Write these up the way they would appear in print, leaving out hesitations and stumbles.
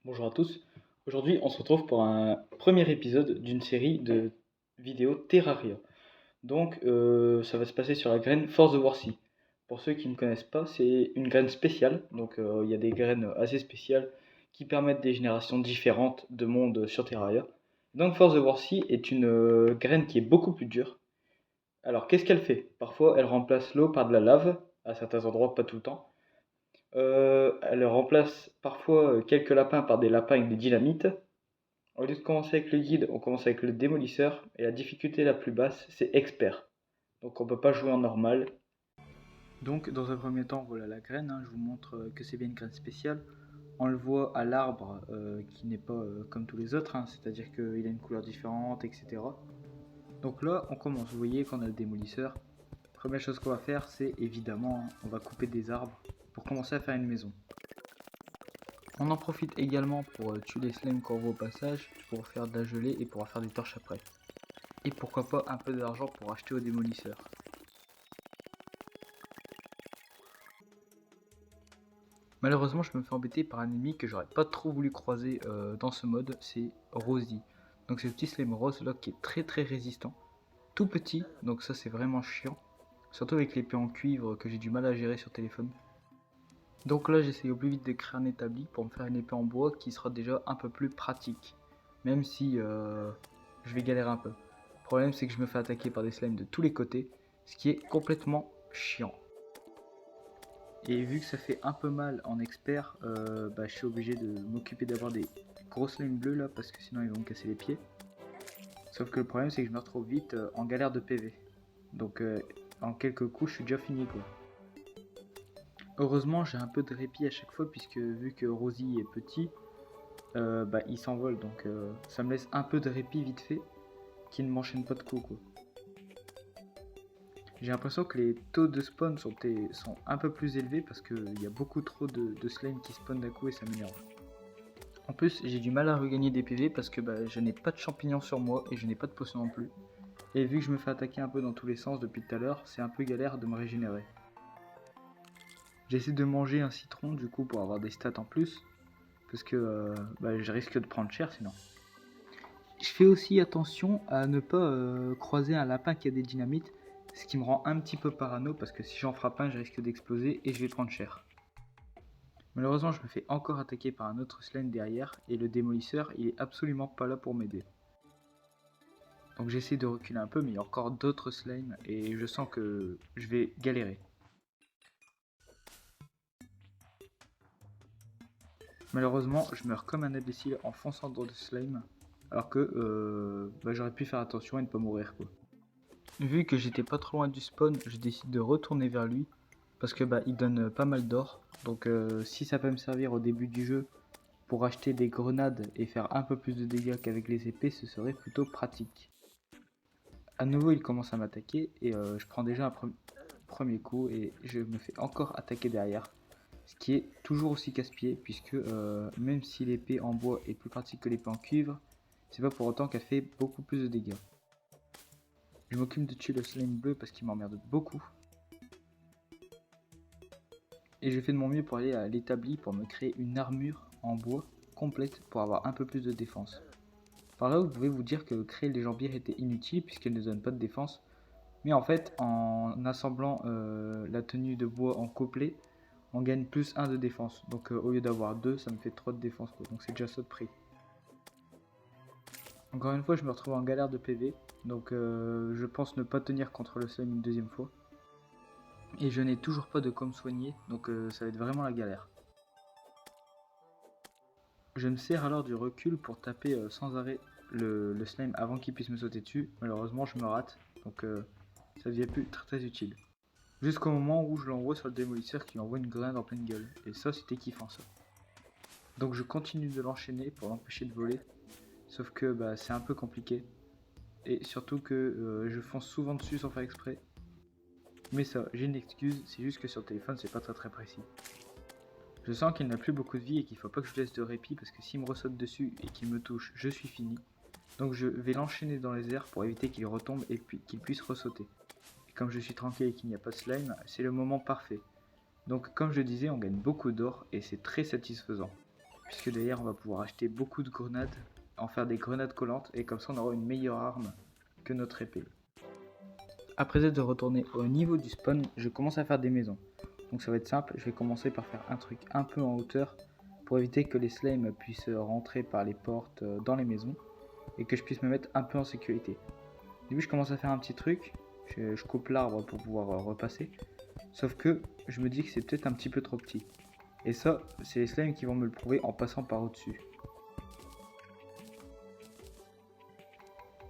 Bonjour à tous. Aujourd'hui, on se retrouve pour un premier épisode d'une série de vidéos Terraria. Ça va se passer sur la graine Force of War C. Pour ceux qui ne connaissent pas, c'est une graine spéciale. Il y a des graines assez spéciales qui permettent des générations différentes de mondes sur Terraria. Donc, Force of War C est une graine qui est beaucoup plus dure. Alors, qu'est-ce qu'elle fait? Parfois, elle remplace l'eau par de la lave, à certains endroits, pas tout le temps. Elle remplace parfois quelques lapins par des lapins avec des dynamites. Au lieu de commencer avec le guide, on commence avec le démolisseur. Et la difficulté la plus basse, c'est expert. Donc on peut pas jouer en normal. Donc dans un premier temps, voilà la graine, hein. Je vous montre que c'est bien une graine spéciale. On le voit à l'arbre qui n'est pas comme tous les autres, hein. C'est-à-dire qu'il a une couleur différente, etc. Donc là, on commence. Vous voyez qu'on a le démolisseur. Première chose qu'on va faire, c'est évidemment, on va couper des arbres pour commencer à faire une maison. On en profite également pour tuer les slimes qu'on voit au passage, pour faire de la gelée et pour faire des torches après. Et pourquoi pas un peu d'argent pour acheter au démolisseur. Malheureusement, je me fais embêter par un ennemi que j'aurais pas trop voulu croiser dans ce mode, c'est Rosie. Donc c'est le petit slime rose là qui est très résistant, tout petit, donc ça c'est vraiment chiant. Surtout avec l'épée en cuivre que j'ai du mal à gérer sur téléphone. Donc là j'essaye au plus vite de créer un établi pour me faire une épée en bois qui sera déjà un peu plus pratique. Même si je vais galérer un peu. Le problème c'est que je me fais attaquer par des slimes de tous les côtés, ce qui est complètement chiant. Et vu que ça fait un peu mal en expert, je suis obligé de m'occuper d'avoir des gros slimes bleus là parce que sinon ils vont me casser les pieds. Sauf que le problème c'est que je me retrouve vite en galère de PV. En quelques coups je suis déjà fini quoi. Heureusement j'ai un peu de répit à chaque fois puisque vu que Rosie est petit, il s'envole donc ça me laisse un peu de répit vite fait qui ne m'enchaîne pas de coups quoi. J'ai l'impression que les taux de spawn sont un peu plus élevés parce qu'il y a beaucoup trop de slime qui spawn d'un coup et ça m'énerve. En plus, j'ai du mal à regagner des PV parce que je n'ai pas de champignons sur moi et je n'ai pas de potion non plus. Et vu que je me fais attaquer un peu dans tous les sens depuis tout à l'heure, c'est un peu galère de me régénérer. J'essaie de manger un citron du coup pour avoir des stats en plus parce que je risque de prendre cher sinon. Je fais aussi attention à ne pas croiser un lapin qui a des dynamites, ce qui me rend un petit peu parano parce que si j'en frappe un, je risque d'exploser et je vais prendre cher. Malheureusement, je me fais encore attaquer par un autre slime derrière et le démolisseur, il est absolument pas là pour m'aider. Donc j'essaie de reculer un peu, mais il y a encore d'autres slimes et je sens que je vais galérer. Malheureusement, je meurs comme un imbécile en fonçant dans le slime, alors que j'aurais pu faire attention et ne pas mourir quoi. Vu que j'étais pas trop loin du spawn, je décide de retourner vers lui parce que il donne pas mal d'or. Donc si ça peut me servir au début du jeu pour acheter des grenades et faire un peu plus de dégâts qu'avec les épées, ce serait plutôt pratique. À nouveau, il commence à m'attaquer et je prends déjà un premier coup et je me fais encore attaquer derrière. Ce qui est toujours aussi casse-pied puisque même si l'épée en bois est plus pratique que l'épée en cuivre, c'est pas pour autant qu'elle fait beaucoup plus de dégâts. Je m'occupe de tuer le slime bleu parce qu'il m'emmerde beaucoup. Et je fais de mon mieux pour aller à l'établi pour me créer une armure en bois complète pour avoir un peu plus de défense. Par là vous pouvez vous dire que créer les jambières était inutile puisqu'elle ne donne pas de défense. Mais en fait en assemblant la tenue de bois en couplet, on gagne plus 1 de défense. Donc au lieu d'avoir 2 ça me fait 3 de défense quoi. Donc c'est déjà ça de prix. Encore une fois je me retrouve en galère de PV. Donc je pense ne pas tenir contre le slime une deuxième fois. Et je n'ai toujours pas de com soigné, donc ça va être vraiment la galère. Je me sers alors du recul pour taper sans arrêt le slime avant qu'il puisse me sauter dessus. Malheureusement je me rate, donc ça devient plus très utile. Jusqu'au moment où je l'envoie sur le démolisseur qui envoie une grenade en pleine gueule. Et ça c'était kiffant ça. Donc je continue de l'enchaîner pour l'empêcher de voler. Sauf que c'est un peu compliqué. Et surtout que je fonce souvent dessus sans faire exprès. Mais ça, j'ai une excuse, c'est juste que sur le téléphone c'est pas très précis. Je sens qu'il n'a plus beaucoup de vie et qu'il faut pas que je laisse de répit parce que s'il me ressaute dessus et qu'il me touche, je suis fini. Donc je vais l'enchaîner dans les airs pour éviter qu'il retombe et qu'il puisse ressauter. Et comme je suis tranquille et qu'il n'y a pas de slime, c'est le moment parfait. Donc comme je disais, on gagne beaucoup d'or et c'est très satisfaisant. puisque derrière on va pouvoir acheter beaucoup de grenades, en faire des grenades collantes, et comme ça on aura une meilleure arme que notre épée. Après être retourné au niveau du spawn, je commence à faire des maisons. Donc ça va être simple, je vais commencer par faire un truc un peu en hauteur pour éviter que les slimes puissent rentrer par les portes dans les maisons et que je puisse me mettre un peu en sécurité. Au début je commence à faire un petit truc, je coupe l'arbre pour pouvoir repasser, sauf que je me dis que c'est peut-être un petit peu trop petit. Et ça, c'est les slimes qui vont me le prouver en passant par au-dessus.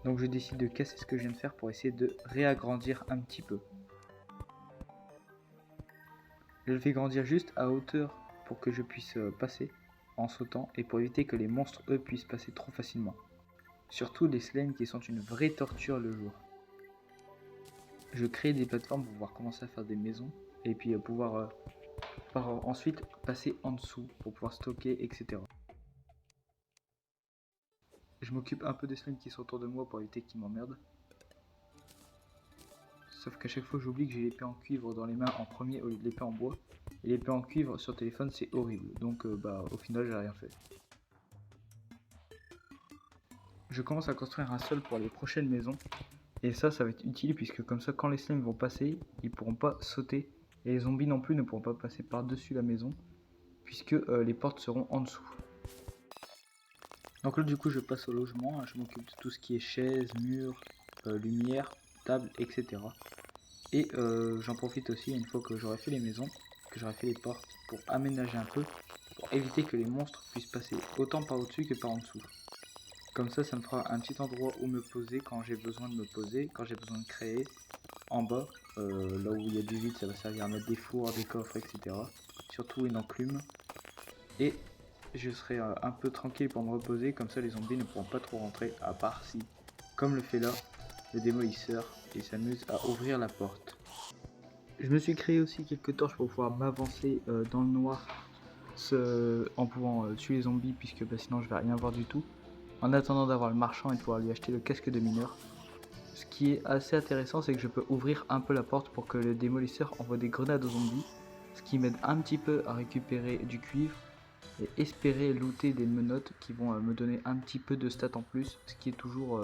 Donc je décide de casser ce que je viens de faire pour essayer de réagrandir un petit peu. Je le fais grandir juste à hauteur pour que je puisse passer en sautant et pour éviter que les monstres eux puissent passer trop facilement. Surtout les slimes qui sont une vraie torture le jour. Je crée des plateformes pour pouvoir commencer à faire des maisons et puis pouvoir ensuite passer en dessous pour pouvoir stocker, etc. Je m'occupe un peu des slimes qui sont autour de moi pour éviter qu'ils m'emmerdent. Sauf qu'à chaque fois j'oublie que j'ai l'épée en cuivre dans les mains en premier au lieu de l'épée en bois. Et l'épée en cuivre sur téléphone c'est horrible. Donc au final j'ai rien fait. Je commence à construire un sol pour les prochaines maisons. Et ça va être utile puisque comme ça quand les slimes vont passer, ils pourront pas sauter. Et les zombies non plus ne pourront pas passer par-dessus la maison. Puisque les portes seront en dessous. Donc là du coup je passe au logement, je m'occupe de tout ce qui est chaises, murs, lumière, table, etc. Et j'en profite aussi une fois que j'aurai fait les maisons, que j'aurai fait les portes, pour aménager un peu, pour éviter que les monstres puissent passer autant par au-dessus que par en dessous. Comme ça me fera un petit endroit où me poser quand j'ai besoin de me poser, quand j'ai besoin de créer. En bas, là où il y a du vide, ça va servir à mettre des fours, des coffres, etc. Surtout une enclume. Et je serai un peu tranquille pour me reposer, comme ça les zombies ne pourront pas trop rentrer, à part si, comme le fait là, le démolisseur, il s'amuse à ouvrir la porte. Je me suis créé aussi quelques torches pour pouvoir m'avancer dans le noir en pouvant tuer les zombies, puisque sinon je vais rien voir du tout. En attendant d'avoir le marchand et de pouvoir lui acheter le casque de mineur. Ce qui est assez intéressant, c'est que je peux ouvrir un peu la porte pour que le démolisseur envoie des grenades aux zombies, ce qui m'aide un petit peu à récupérer du cuivre et espérer looter des menottes qui vont me donner un petit peu de stats en plus, ce qui est toujours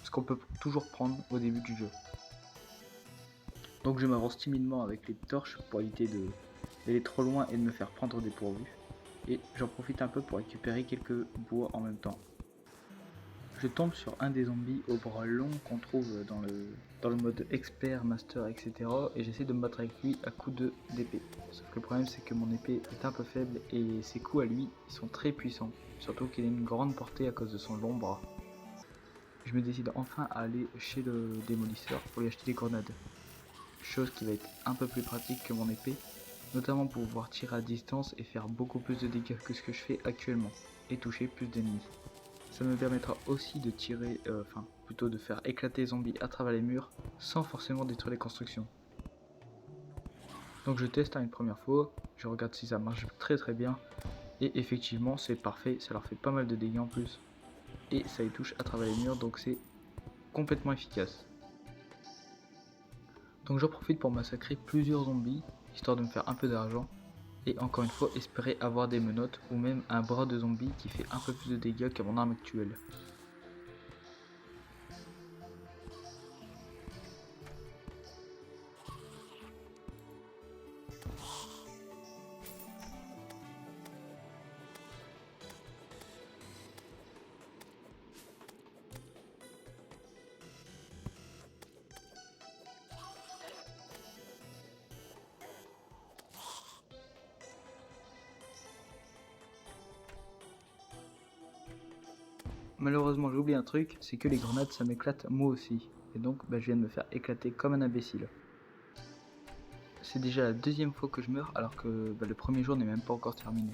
ce qu'on peut toujours prendre au début du jeu. Donc je m'avance timidement avec les torches pour éviter d'aller trop loin et de me faire prendre des pourvus. Et j'en profite un peu pour récupérer quelques bois en même temps. Je tombe sur un des zombies au bras long qu'on trouve dans le mode expert, master, etc. Et j'essaie de me battre avec lui à coups d'épée. Sauf que le problème c'est que mon épée est un peu faible et ses coups à lui ils sont très puissants. Surtout qu'il a une grande portée à cause de son long bras. Je me décide enfin à aller chez le démolisseur pour lui acheter des grenades. Chose qui va être un peu plus pratique que mon épée, notamment pour pouvoir tirer à distance et faire beaucoup plus de dégâts que ce que je fais actuellement, et toucher plus d'ennemis. Ça me permettra aussi de tirer, plutôt de faire éclater les zombies à travers les murs, sans forcément détruire les constructions. Donc je teste une première fois, je regarde si ça marche très bien, et effectivement c'est parfait, ça leur fait pas mal de dégâts en plus, et ça les touche à travers les murs, donc c'est complètement efficace. Donc j'en profite pour massacrer plusieurs zombies, histoire de me faire un peu d'argent, et encore une fois espérer avoir des menottes ou même un bras de zombie qui fait un peu plus de dégâts qu'à mon arme actuelle. Malheureusement j'ai oublié un truc, c'est que les grenades ça m'éclate moi aussi, et donc je viens de me faire éclater comme un imbécile. C'est déjà la deuxième fois que je meurs alors que le premier jour n'est même pas encore terminé.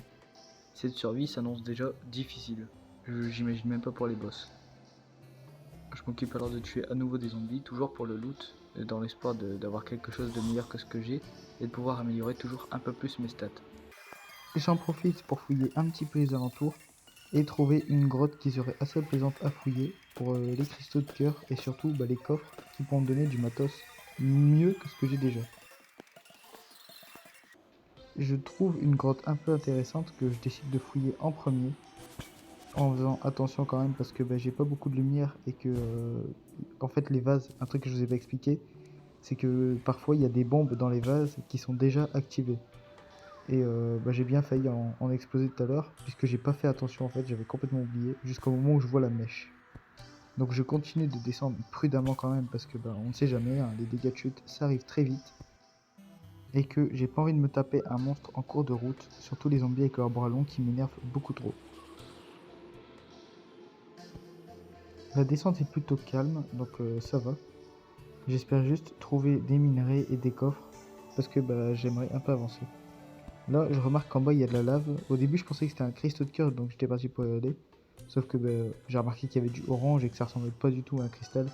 Cette survie s'annonce déjà difficile, j'imagine même pas pour les boss. Je m'occupe alors de tuer à nouveau des zombies, toujours pour le loot, dans l'espoir d'avoir quelque chose de meilleur que ce que j'ai, et de pouvoir améliorer toujours un peu plus mes stats. J'en profite pour fouiller un petit peu les alentours, et trouver une grotte qui serait assez plaisante à fouiller pour les cristaux de cœur et surtout les coffres qui pourront me donner du matos mieux que ce que j'ai déjà. je trouve une grotte un peu intéressante que je décide de fouiller en premier, en faisant attention quand même parce que j'ai pas beaucoup de lumière et que en fait les vases, un truc que je vous ai pas expliqué, c'est que parfois il y a des bombes dans les vases qui sont déjà activées. Et j'ai bien failli en exploser tout à l'heure puisque j'ai pas fait attention en fait, j'avais complètement oublié jusqu'au moment où je vois la mèche. Donc je continue de descendre prudemment quand même parce que on ne sait jamais, hein, les dégâts de chute ça arrive très vite et que j'ai pas envie de me taper un monstre en cours de route, surtout les zombies avec leurs bras longs qui m'énervent beaucoup trop. La descente est plutôt calme, donc ça va. J'espère juste trouver des minerais et des coffres, parce que j'aimerais un peu avancer. Là, je remarque qu'en bas, il y a de la lave. Au début, je pensais que c'était un cristaux de cœur, donc j'étais parti pour y aller. Sauf que j'ai remarqué qu'il y avait du orange et que ça ressemblait pas du tout à un cristal,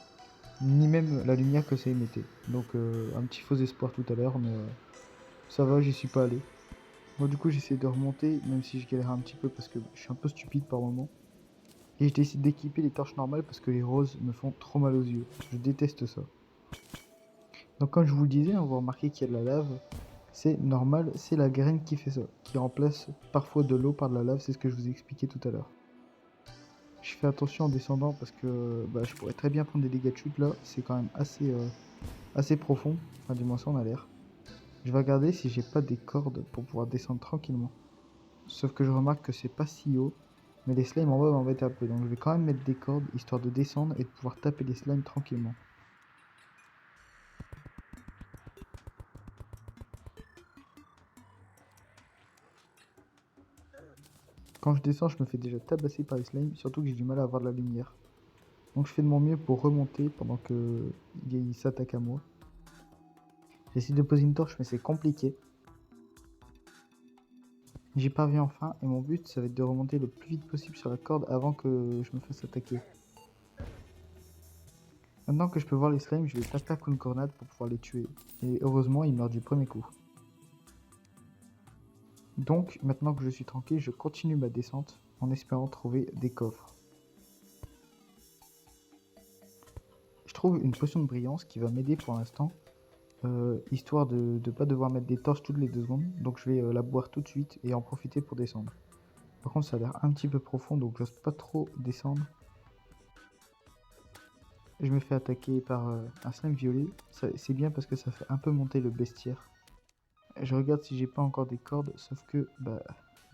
ni même la lumière que ça émettait. Donc un petit faux espoir tout à l'heure, mais ça va, j'y suis pas allé. Moi, du coup, j'essaie de remonter, même si je galère un petit peu parce que je suis un peu stupide par moment. Et je décide d'équiper les torches normales parce que les roses me font trop mal aux yeux. Je déteste ça. Donc comme je vous le disais, on va remarquer qu'il y a de la lave. C'est normal, c'est la graine qui fait ça, qui remplace parfois de l'eau par de la lave, c'est ce que je vous ai expliqué tout à l'heure. Je fais attention en descendant parce que je pourrais très bien prendre des dégâts de chute là, c'est quand même assez profond, enfin du moins ça en a l'air. Je vais regarder si j'ai pas des cordes pour pouvoir descendre tranquillement. Sauf que je remarque que c'est pas si haut, mais les slimes en bas m'embêtent un peu, donc je vais quand même mettre des cordes histoire de descendre et de pouvoir taper les slimes tranquillement. Quand je descends, je me fais déjà tabasser par les slimes, surtout que j'ai du mal à avoir de la lumière. Donc je fais de mon mieux pour remonter pendant que il s'attaque à moi. J'essaie de poser une torche mais c'est compliqué. J'y parviens enfin et mon but ça va être de remonter le plus vite possible sur la corde avant que je me fasse attaquer. Maintenant que je peux voir les slimes, je vais taper à coups de grenade pour pouvoir les tuer. Et heureusement ils meurent du premier coup. Donc maintenant que je suis tranquille, je continue ma descente en espérant trouver des coffres. Je trouve une potion de brillance qui va m'aider pour l'instant. Histoire de ne pas devoir mettre des torches toutes les 2 secondes. Donc je vais la boire tout de suite et en profiter pour descendre. Par contre ça a l'air un petit peu profond donc j'ose pas trop descendre. Je me fais attaquer par un slime violet. C'est bien parce que ça fait un peu monter le bestiaire. Je regarde si j'ai pas encore des cordes, sauf que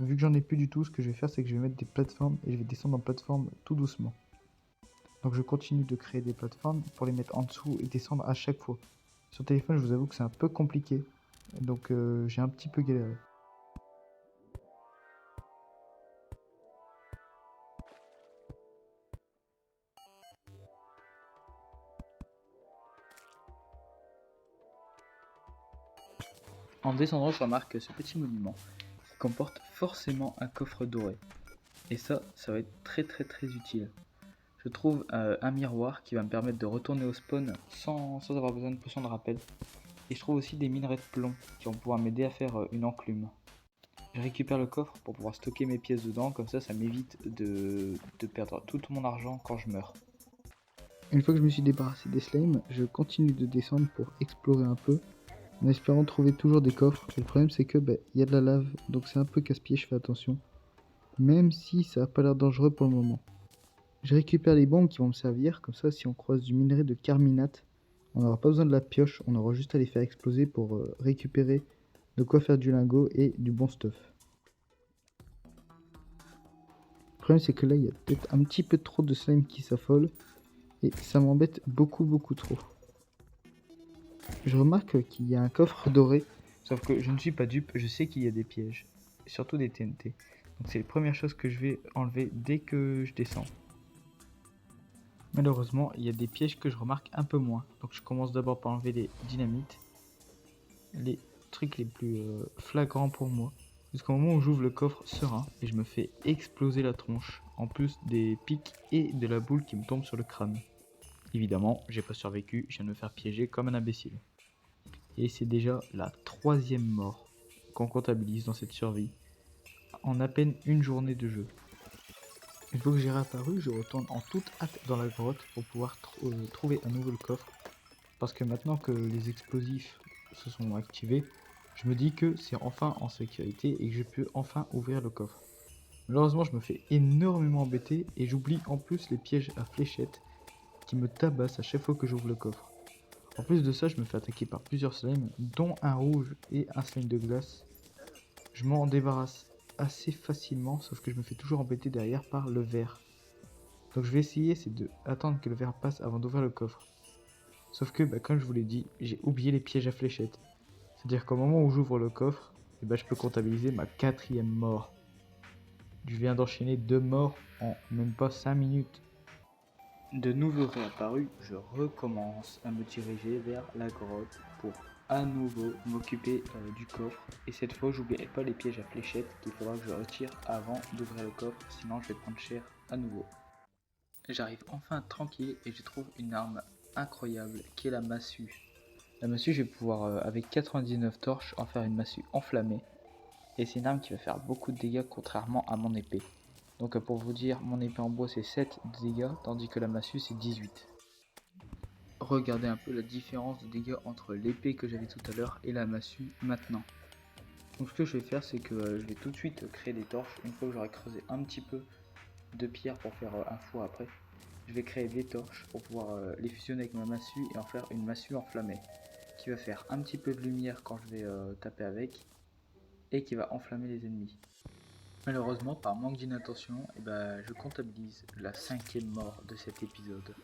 vu que j'en ai plus du tout, ce que je vais faire c'est que je vais mettre des plateformes et je vais descendre en plateforme tout doucement. Donc je continue de créer des plateformes pour les mettre en dessous et descendre à chaque fois. Sur téléphone je vous avoue que c'est un peu compliqué, donc j'ai un petit peu galéré. En descendant, je remarque ce petit monument qui comporte forcément un coffre doré. Et ça va être très utile. Je trouve un miroir qui va me permettre de retourner au spawn sans avoir besoin de potion de rappel. Et je trouve aussi des minerais de plomb qui vont pouvoir m'aider à faire une enclume. Je récupère le coffre pour pouvoir stocker mes pièces dedans, comme ça m'évite de perdre tout mon argent quand je meurs. Une fois que je me suis débarrassé des slimes, je continue de descendre pour explorer un peu, en espérant trouver toujours des coffres. Et le problème c'est que y a de la lave, donc c'est un peu casse-pied, je fais attention. Même si ça a pas l'air dangereux pour le moment. Je récupère les bombes qui vont me servir, comme ça si on croise du minerai de carminate, on n'aura pas besoin de la pioche, on aura juste à les faire exploser pour récupérer de quoi faire du lingot et du bon stuff. Le problème c'est que là il y a peut-être un petit peu trop de slime qui s'affolent et ça m'embête beaucoup trop. Je remarque qu'il y a un coffre doré, sauf que je ne suis pas dupe, je sais qu'il y a des pièges, surtout des TNT. Donc c'est les premières choses que je vais enlever dès que je descends. Malheureusement, il y a des pièges que je remarque un peu moins. Donc je commence d'abord par enlever les dynamites, les trucs les plus flagrants pour moi, jusqu'au moment où j'ouvre le coffre serein et je me fais exploser la tronche, en plus des pics et de la boule qui me tombe sur le crâne. Évidemment, j'ai pas survécu, je viens de me faire piéger comme un imbécile. Et c'est déjà la 3e mort qu'on comptabilise dans cette survie, en à peine une journée de jeu. Une fois que j'ai réapparu, je retourne en toute hâte dans la grotte pour pouvoir trouver un nouveau coffre. Parce que maintenant que les explosifs se sont activés, je me dis que c'est enfin en sécurité et que je peux enfin ouvrir le coffre. Malheureusement, je me fais énormément embêter et j'oublie en plus les pièges à fléchettes qui me tabassent à chaque fois que j'ouvre le coffre. En plus de ça, je me fais attaquer par plusieurs slimes, dont un rouge et un slime de glace. Je m'en débarrasse assez facilement, sauf que je me fais toujours embêter derrière par le vert. Donc je vais essayer, c'est de attendre que le vert passe avant d'ouvrir le coffre. Sauf que, comme je vous l'ai dit, j'ai oublié les pièges à fléchettes. C'est-à-dire qu'au moment où j'ouvre le coffre, je peux comptabiliser ma 4e mort. Je viens d'enchaîner 2 morts en même pas 5 minutes. De nouveau réapparu, je recommence à me diriger vers la grotte pour à nouveau m'occuper du coffre. Et cette fois, j'oublierai pas les pièges à fléchettes qu'il faudra que je retire avant d'ouvrir le coffre, sinon je vais prendre cher à nouveau. J'arrive enfin tranquille et je trouve une arme incroyable qui est la massue. La massue, je vais pouvoir avec 99 torches en faire une massue enflammée. Et c'est une arme qui va faire beaucoup de dégâts contrairement à mon épée. Donc pour vous dire, mon épée en bois c'est 7 de dégâts, tandis que la massue c'est 18. Regardez un peu la différence de dégâts entre l'épée que j'avais tout à l'heure et la massue maintenant. Donc ce que je vais faire, c'est que je vais tout de suite créer des torches. Une fois que j'aurai creusé un petit peu de pierre pour faire un four après, je vais créer des torches pour pouvoir les fusionner avec ma massue et en faire une massue enflammée qui va faire un petit peu de lumière quand je vais taper avec et qui va enflammer les ennemis. Malheureusement, par manque d'inattention, je comptabilise la 5e mort de cet épisode.